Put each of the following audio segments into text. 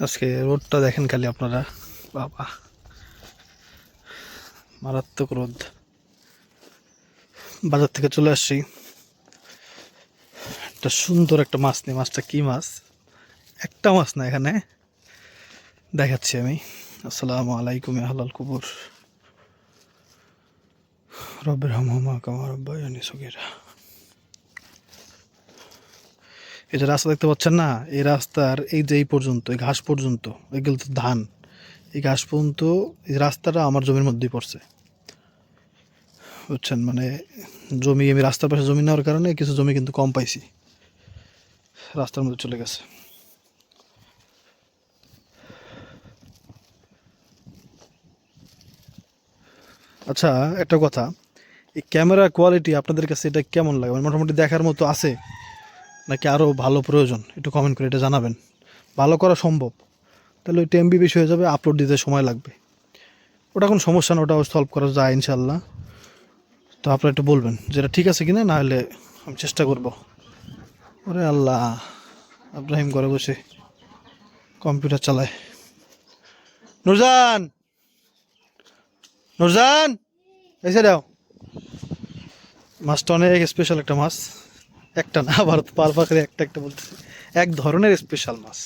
আজকে রোদটা দেখেন খালি আপনারা, বাবা মারাত্মক রোদ। বাজার থেকে চলে আসছি, একটা সুন্দর একটা মাছ নেই। মাছটা কি মাছ? একটা মাছ না, এখানে দেখাচ্ছি আমি। আসসালামু আলাইকুম ইয়া আহলাল কুবুর, রব্বির হামহুমা কামা রাব্বায়ানি সগীরা। এই যে রাস্তা দেখতে পাচ্ছেন না, এই রাস্তার এই যে এই পর্যন্ত, এই ঘাস পর্যন্ত, এগুলো তো ধান। এই ঘাস পর্যন্ত এই রাস্তাটা আমার জমির মধ্যেই পড়ছে, বুঝছেন? মানে জমি, আমি রাস্তার পাশে জমি নেওয়ার কারণে কিছু জমি কিন্তু কম পাইছি, রাস্তার মধ্যে চলে গেছে। আচ্ছা, একটা কথা, এই ক্যামেরা কোয়ালিটি আপনাদের কাছে এটা কেমন লাগে? মানে মোটামুটি দেখার মতো আছে নাকি আরও ভালো প্রয়োজন? একটু কমেন্ট করে এটা জানাবেন। ভালো করা সম্ভব, তাহলে ওই এমবি বেশি হয়ে যাবে, আপলোড দিতে সময় লাগবে। ওটা কোনো সমস্যা না, ওটাও সলভ করা যায় ইনশাল্লাহ। তো আপনারা একটু বলবেন যেটা ঠিক আছে কিনা, না হলে আমি চেষ্টা করব। ওরে আল্লাহ, আব্রাহিম ঘরে বসে কম্পিউটার চালায়। নুরজান, নুরজান, এসে দাও। মাছটা অনেক স্পেশাল একটা মাছ, একটা না, ভারত পার পাখরে একটা একটা বলতেছে, এক ধরনের স্পেশাল মাছ।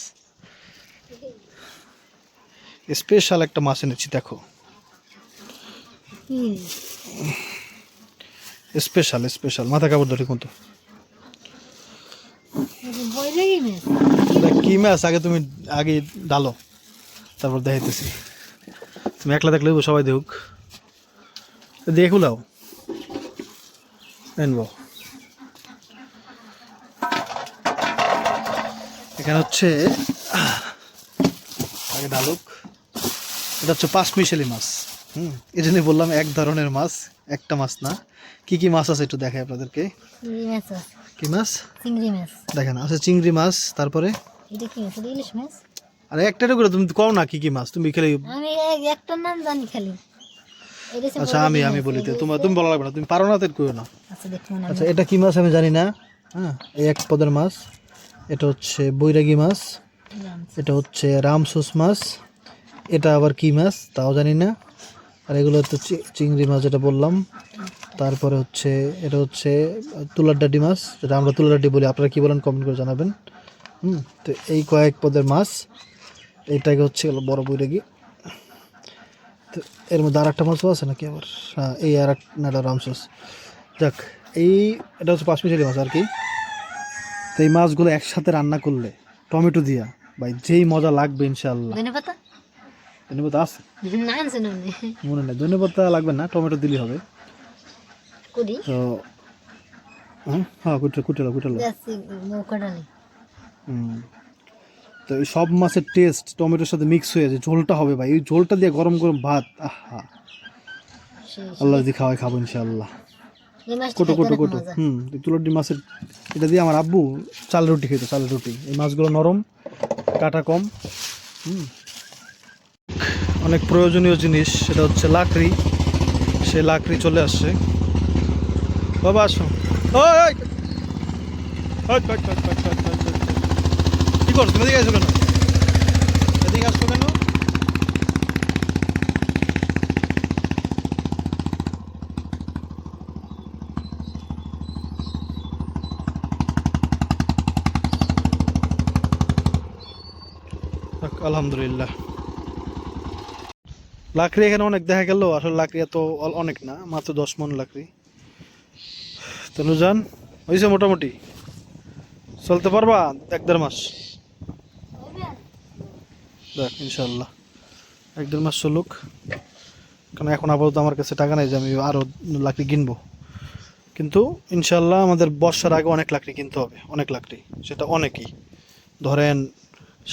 স্পেশাল একটা মাছ এনেছি, দেখো। স্পেশাল স্পেশাল, মাথা কাপড় ধরে কিন্তু। কি মাছ আগে তুমি আগে ডালো, তারপর দেখাইতেছি। তুমি একলা দেখলে সবাই দেখুক, দেখুলাও এনবো। এখানে হচ্ছে আগে ডালুক, এটা হচ্ছে পাঁচমিশালি মাছ। এই জন্যই বললাম এক ধরনের মাছ, একটা মাছ না। কি কি মাছ আছে একটু দেখাই আপনাদেরকে। কি মাছ? চিংড়ি মাছ দেখেন আছে, চিংড়ি মাছ, তারপরে ইলিশ মাছ। আরে একটা করে তুমি কও না কি কি মাছ, তুমি খালি আমি একটা নাম জানি খালি। আচ্ছা আমি বলি, তুমি বলা লাগবে না, তুমি পারো না তো কইও না। আচ্ছা এটা কি মাছ আমি জানি না। হ্যাঁ, এই এক পদের মাছ। এটা হচ্ছে বৈরাগী মাছ, এটা হচ্ছে রামসুস মাছ, এটা আবার কি মাছ তাও জানি না। আর এগুলো হচ্ছে চিংড়ি মাছ যেটা বললাম। তারপরে হচ্ছে এটা হচ্ছে তুলার ডাডি মাছ, যেটা আমরা তুলার ডাডি বলি। আপনারা কি বলেন কমেন্ট করে জানাবেন। তো এই কয়েক পদের মাছ, এইটাকে হচ্ছে বড় বৈরাগী। তো এর মধ্যে আর একটা মাছও আছে নাকি আবার? হ্যাঁ, এই আর একটা রামসুস। যাক, এটা হচ্ছে পাঁচমিশালি মাছ আর কি। তো এই মাছগুলো একসাথে রান্না করলে টমেটো দিয়া, ভাই যেই মজা লাগবে ইনশাআল্লাহ। ধন্যবাদ আছে মনে নেই, ধন্যবাদ লাগবে না, টমেটো দিলে হবে। তো হ্যাঁ, কুটালো। তো এই সব মাছের টেস্ট টমেটোর সাথে মিক্স হয়ে যে ঝোলটা হবে ভাই, এই ঝোলটা দিয়ে গরম গরম ভাত, আহা, আল্লাহ যদি খাওয়াই খাবো ইনশাআল্লাহ। কোটো তুলডি মাছের এটা দিয়ে আমার আব্বু চাল রুটি খেতো, চাল রুটি। এই মাছগুলো নরম, কাটা কম। অনেক প্রয়োজনীয় জিনিস, সেটা হচ্ছে লাকড়ি। সে লাকড়ি চলে আসছে। বাবা আসো। কি করছো তুমি? এদিকে আসো কেন? এদিকে আসছো কেন? আলহামদুলিল্লাহ, লাকড়ি এখানে অনেক দেখা গেল, আসলে লাকড়ি এত অনেক না, মাত্র 10 মণ লাকড়ি। তো নুজান হয়েছে মোটামুটি, চলতে পারবা 1-1.5 মাস? দেখ ইনশাল্লাহ 1-1.5 মাস চলুক, কারণ এখন আপাতত আমার কাছে টাকা নেই যে আমি আরও লাকড়ি কিনবো। কিন্তু ইনশাল্লাহ আমাদের বর্ষার আগে অনেক লাকড়ি কিনতে হবে, অনেক লাকড়ি, সেটা অনেকই, ধরেন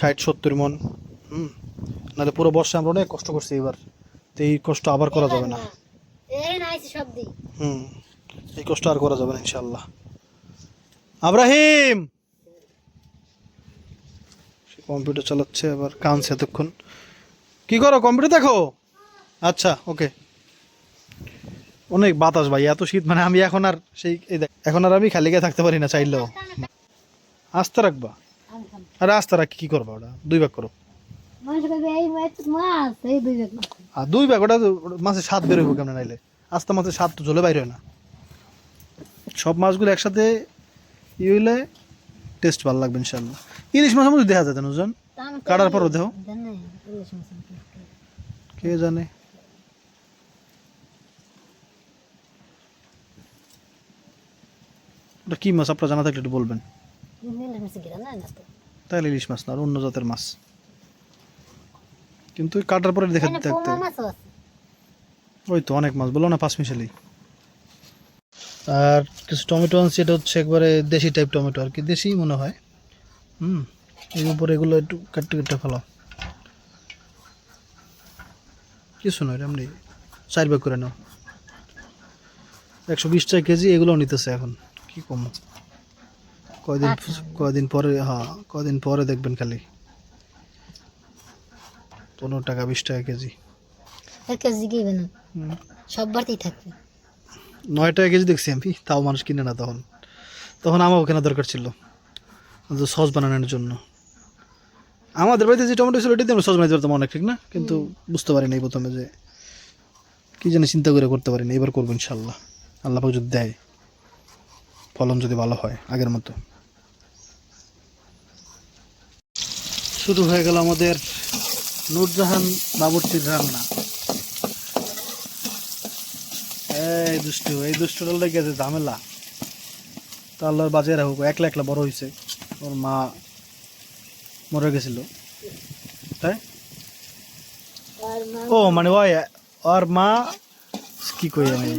60-70 মণ। নাহলে পুরো বর্ষা আমরা অনেক কষ্ট করছি এবার, তো এই কষ্ট আবার করা যাবে না। এই কষ্ট আর করা যাবে না ইনশাল্লাহ। আব্রাহিম কম্পিউটার চালাচ্ছে, আবার কানছে এতক্ষণ। কি করো, কম্পিউটার দেখো? আচ্ছা ওকে। অনেক বাতাস ভাই, এত শীত, মানে আমি এখন আর সেই এখন আর আমি খালি গায়ে থাকতে পারি না চাইলেও। আস্তে রাখবা? আরে আস্তে রাখি কি করবা, ওটা 2 ভাগ করো। মানুষ কইবে এই মাছ মাছ এই দুই ব্যাগ মাছ আর 2 ব্যাগ ওটা মাছের স্বাদ বের হইব কেমন নাইলে আস্তে মাছের স্বাদ তো ঝোলে বাইরে হয় না সব মাছগুলো একসাথে ই হইলে টেস্ট ভালো লাগবে ইনশাআল্লাহ ইলিশ মাছ মধ্যে দেখা যায় না নুরজান কাটার পরও দেখো জানে ইলিশ মাছ কে জানে ওটা কি মাছ আপনারা জানা থাকলে একটু বলবেন ইলিশ মাছ গিরা না তো তাহলে ইলিশ মাছ না আর অন্য জাতের মাছ কিন্তু ওই কাটার পরে দেখে এখানে দেখতে পোমা মাছও আছে ওই তো অনেক মাছ বলো না 5 মিশালি আর কিছু টমেটো আনছি এটা হচ্ছে একবারে দেশি টাইপ টমেটো আর কি দেশি মনে হয় এর উপরে এগুলো একটু কাটতে কাটতে ফেলাও কিছু নয় এমনি 4 ভাগ করে নাও 120 টাকা কেজি এগুলোও নিতেছে এখন কি কম কয়দিন পরে হ্যাঁ কয়দিন পরে দেখবেন খালি 15 টাকা 20 টাকা কেজি এক কেজি গিয়ে না সব বাড়তেই থাকবে 9 টাকা কেজি দেখছি আমি তাও মানুষ কিনে না তখন তখন আমারও কেনা দরকার ছিল সস বানানোর জন্য আমাদের বাড়িতে যে টমেটো ছিল ওইটাতে আমরা সস বানাতে পারতাম অনেক ঠিক না কিন্তু বুঝতে পারিনি এই প্রথমে যে কি জানি চিন্তা করে করতে পারিনি এবার করবো ইনশাল্লাহ আল্লাহ পাক যদি দেয় ফলন যদি ভালো হয় আগের মতো শুরু হয়ে গেল আমাদের নূরজাহান বাবুর্চির রান্না এই দুষ্টুটা লেগেছে ঝামেলা তো আল্লাহর বাজে রাখুক একলা একলা বড় হয়েছে ওর মা মরে গেছিল তাই আর মা ও মানে ওর মা কি কই আমি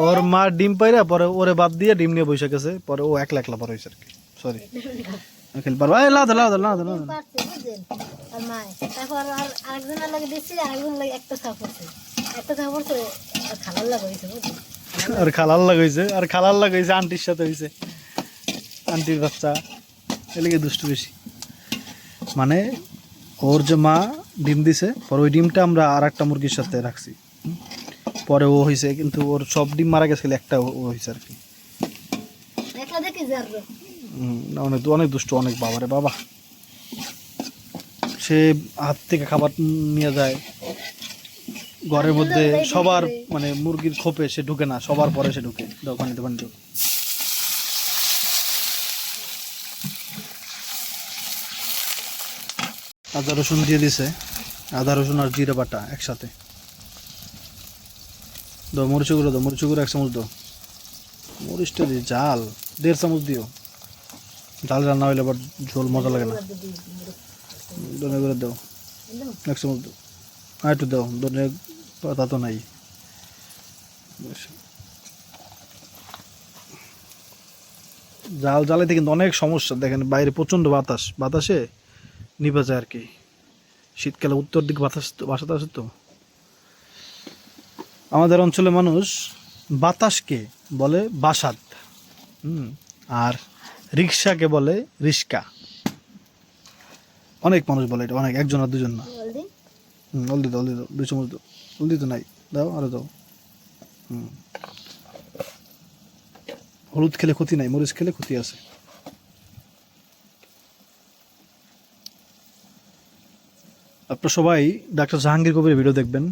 ওর মা ডিম পাইরা পরে ওরে বাদ দিয়ে ডিম নিয়ে বসে গেছে পরে ও একলা একলা বড় হয়েছে আর কি সরি খেল পারবো লাদা লাদা লাদা লাদা পারছে বুঝছেন আর মা তারপর আর আরেকজনের লাগে দিচ্ছি আরেকজন লাগে একটা ছাপ করছে একটা ছাপ করছে আর খালার লাগে হয়েছে বুঝছেন আর খালার লাগাইছে আন্টির সাথে হয়েছে আন্টির বাচ্চা এলাকে দুষ্টু বেশি মানে ওর যে মা ডিম দিছে পরে ওই ডিমটা আমরা আর একটা মুরগির সাথে রাখছি পরে ও হয়েছে কিন্তু ওর সব ডিম মারা গেছে একটা ও হয়েছে আর কি একলা দেখি যার অনেক অনেক দুষ্ট অনেক বাবারে বাবা সে হাত থেকে খাবার নিয়ে যায় ঘরের মধ্যে সবার মানে মুরগির খোপে সে ঢুকে না সবার পরে সে ঢুকে দাও পানিতে পানিতে আদা রসুন দিয়ে দিছে আদা রসুন আর জিরে বাটা একসাথে দাও মরিচ গুঁড়ো 1 চামচ দাও মরিচটা দিয়ে জাল 1.5 চামচ দিও জাল রান্না হইলে আবার ঝোল মজা লাগে না ধনে করে দাও 1 চামচ দাও আর একটু দাও ধনে পাতা তো নাই জাল জ্বালাইতে কিন্তু অনেক সমস্যা দেখেন বাইরে প্রচণ্ড বাতাসে নিভে যায় আর কি শীতকালে উত্তর দিক বাসাতে আসে তো আমাদের অঞ্চলে মানুষ বাতাসকে বলে বাসাত আর রিক্সাকে বলে রিস্কা অনেক মানুষ বলে এটা অনেক একজন আর দুজন না হলদি দাও 2 চামচ দাও হলদি তো নাই দাও আরো দাও হলুদ খেলে ক্ষতি নাই মরিচ খেলে ক্ষতি আছে আপনারা সবাই ডাক্তার জাহাঙ্গীর কবিরের ভিডিও দেখবেন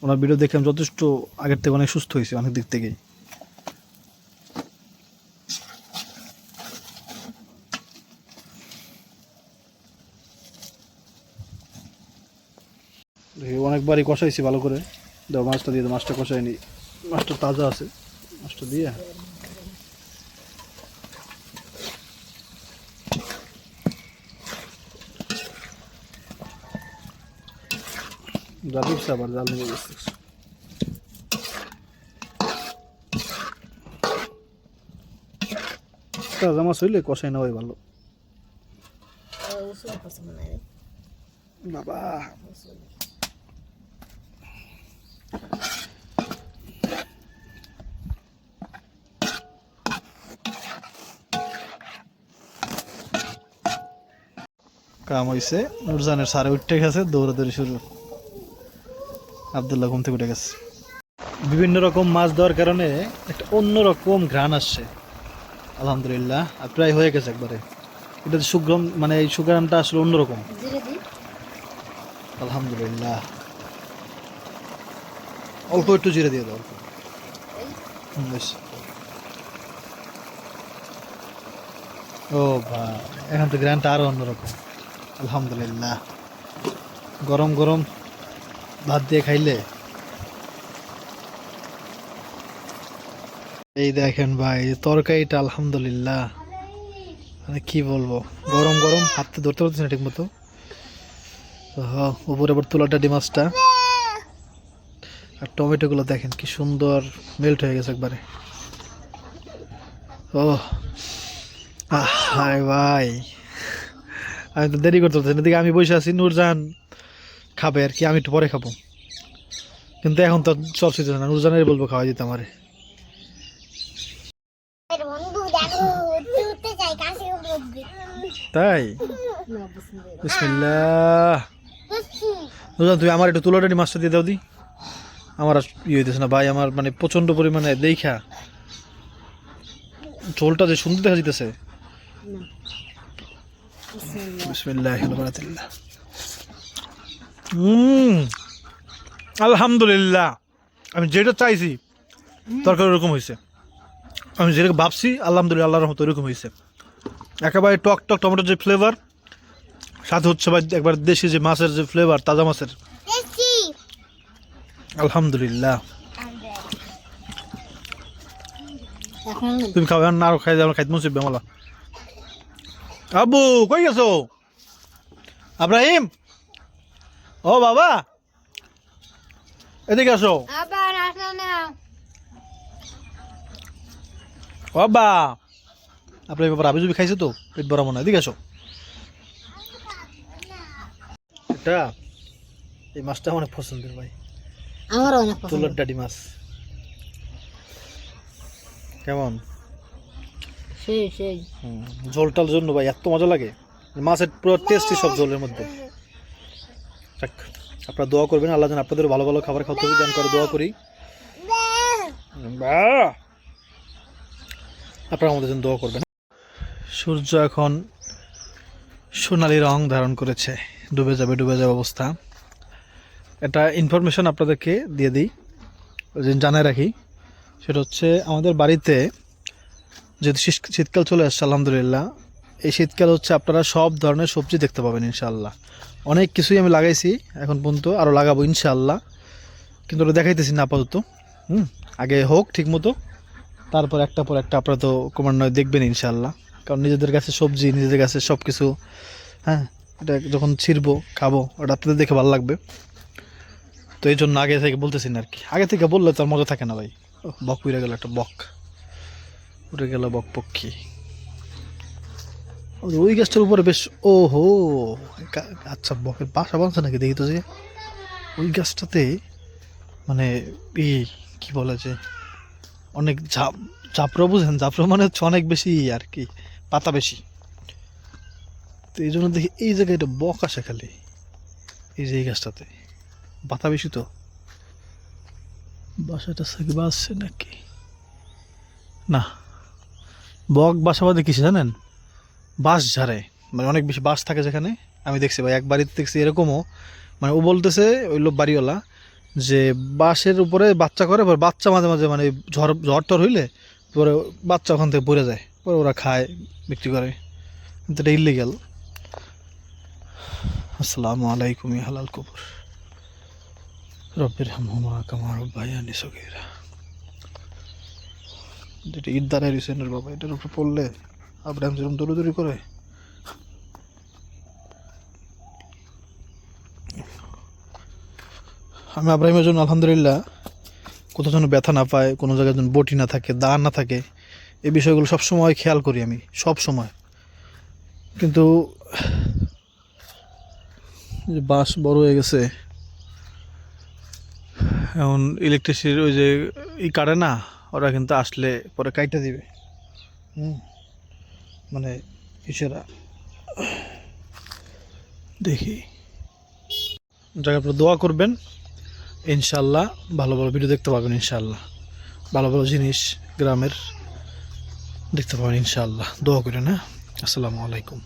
ওনার ভিডিও দেখে আমি যথেষ্ট আগের থেকে অনেক সুস্থ হয়েছি অনেক দিক থেকেই অনেকবারই কষাইছি ভালো করে দাও মাছটা দিয়ে দাও মাছটা কষাইনি মাছটা তাজা আছে মাছটা দিয়ে জাল আবার জাল নিয়ে গেছে তাজা মাছ হইলে কষাই নেওয়াই ভালো বাবা কাম হয়েছে নুরজানের সারে উঠে গেছে দৌড়াদৌড়ি শুরু আব্দুল্লাহ ঘুম থেকে উঠে গেছে বিভিন্ন রকম মাছ দেওয়ার কারণে একটা অন্যরকম ঘ্রাণ আসছে আলহামদুলিল্লাহ আর প্রায় হয়ে গেছে একবারে এটা সুগ্রাম মানে এই সুগ্রামটা আসলে অন্যরকম আলহামদুলিল্লাহ। অল্প একটু জিরে দিয়ে দাও, অল্প। বেশ। ও ভাই, এখন তো গ্রানটা আরো অন্যরকম। আলহামদুলিল্লাহ। গরম গরম ভাত দিয়ে খাইলে। এই দেখেন ভাই তরকারিটা, আলহামদুলিল্লাহ, মানে কি বলবো, গরম গরম, হাতে ধরতে পারতেছি না ঠিক মতো। উপরে আবার তুলাটাডি মাছটা আর টমেটো গুলো দেখেন কি সুন্দর মেল্ট হয়ে গেছে একবারে। ও হায় ভাই, আমি তো দেরি করতে পারছি না। এদিকে আমি বসে আছি, নূরজাহান খাবে আর কি, আমি একটু পরে খাবো। কিন্তু এখন তো সব শিখছে না, নূরজাহানের বলবো খাওয়াই দিতে আমারে। তাই বিসমিল্লাহ। নূরজাহান তুমি আমার একটু তুলাটানি মাছটা দিয়ে দাও দি, আমার আর ইয়ে হইতেছে না ভাই, আমার মানে প্রচন্ড পরিমাণে দেখা ঝোলটা যে সুন্দর দেখা যেতেছে। বিসমিল্লাহ। আলহামদুলিল্লাহ, আমি যেটা চাইছি তরকারি ওরকম হয়েছে, আমি যেটা ভাবছি আলহামদুলিল্লাহ আল্লাহর রহমতে ওরকম হয়েছে। একেবারে টক টক টমেটোর যে ফ্লেভার, সাথে হচ্ছে ভাই একবার দেশি যে মাছের যে ফ্লেভার, তাজা মাছের। আলহামদুলিল্লাহ। তুমি খাবে না, আরো খাই যাবে, খাইতে মুসিব বেমালা। আব্বু কই গেছো? আব্রাহিম, ও বাবা এদিকে আসো। বাবা আপনার ব্যাপার আবিজুবি খাইছে তো, পেট ভরা মনে হয়। এদিকে আসো। এটা এই মাছটা অনেক পছন্দের ভাই, আমার অনেক পছন্দ। তুলার ডাডি মাছ কেমন? সেই সেই ঝোলটার জন্য ভাই এত মজা লাগে, মাছের পুরো টেস্টই সব ঝোলের মধ্যে। যাক, আপনারা দোয়া করবেন আল্লাহ যেন আপনাদের ভালো ভালো খাবার খাওয়াতে দান করে, দোয়া করি। আপনারা আমাদের জন্য দোয়া করবেন। সূর্য এখন সোনালি রং ধারণ করেছে, ডুবে যাবে অবস্থা। একটা ইনফরমেশন আপনাদেরকে দিয়ে দিই, জানাই রাখি, সেটা হচ্ছে আমাদের বাড়িতে যেহেতু শীতকাল চলে আসছে আলহামদুলিল্লাহ, এই শীতকাল হচ্ছে আপনারা সব ধরনের সবজি দেখতে পাবেন ইনশাআল্লাহ। অনেক কিছুই আমি লাগাইছি এখন পর্যন্ত, আরও লাগাবো ইনশাআল্লাহ, কিন্তু ওটা দেখাইতেছি না আপাতত। আগে হোক ঠিক মতো, তারপর একটা পর একটা আপনারা তো ক্রমান্বয়ে দেখবেন ইনশাআল্লাহ। কারণ নিজেদের কাছে সবজি, নিজেদের কাছে সব কিছু, হ্যাঁ, এটা যখন ছিড়বো খাবো ওটা আপনাদের দেখে ভালো লাগবে। তো এই জন্য আগে থেকে বলতেছি না আর কি, আগে থেকে বললে তো আর মজা থাকে না ভাই। বক উড়ে গেল, একটা বক উড়ে গেল, বক পক্ষী। ওই গাছটার উপরে বেশ, ও হো, আচ্ছা বকের বাসা বাঁধছে নাকি দেখি তো, যে ওই গাছটাতে মানে কি বলে যে অনেক ঝাপড়া, বুঝেন, ঝাপড়া মানে হচ্ছে অনেক বেশি আর কি, পাতা বেশি। তো এই জন্য দেখি এই জায়গায় এটা বক আসে খালি, এই যে এই গাছটাতে পাতা বেশি। তো বাসাটা থেকে বাসছে নাকি না, বক বাসা বাঁধে কিসে জানেন? বাঁশ ঝাড়ে, মানে অনেক বেশি বাঁশ থাকে যেখানে। আমি দেখছি ভাই, এক বাড়িতে দেখছি এরকমও, মানে ও বলতেছে ওই লোক বাড়িওয়ালা যে বাঁশের উপরে বাচ্চা করে, বাচ্চা মাঝে মাঝে মানে ঝড় টর হইলে পরে বাচ্চা ওখান থেকে পড়ে যায়, পরে ওরা খায়, বিক্রি করে, কিন্তু এটা ইলিগাল। আসসালামু আলাইকুম হালাল কবর রব্বির হামহুমা কামা রাব্বায়ানি সগীরা। যেটা ঈদ দাঁড়ায় রিসেন্টের বাবা, এটার উপরে পড়লে আব্রাহিম যেরকম দৌড়ি করে। আমি আব্রাহিমের জন্য আলহামদুলিল্লাহ কোথাও যেন ব্যথা না পায়, কোনো জায়গায় যেন বটি না থাকে, দাঁড় না থাকে, এই বিষয়গুলো সবসময় খেয়াল করি আমি, সব সময়। কিন্তু বাস বড় হয়ে গেছে, এখন ইলেকট্রিসিটির ওই যে কাটে না, ওরা কিন্তু আসলে পরে কাইটা দিবে। মানে ইসেরা দেখি, যাকে আপনারা দোয়া করবেন ইনশাল্লাহ, ভালো ভালো ভিডিও দেখতে পাবেন ইনশাল্লাহ, ভালো ভালো জিনিস গ্রামের দেখতে পাবেন ইনশাল্লাহ। দোয়া করেন। হ্যাঁ, আসসালামু আলাইকুম।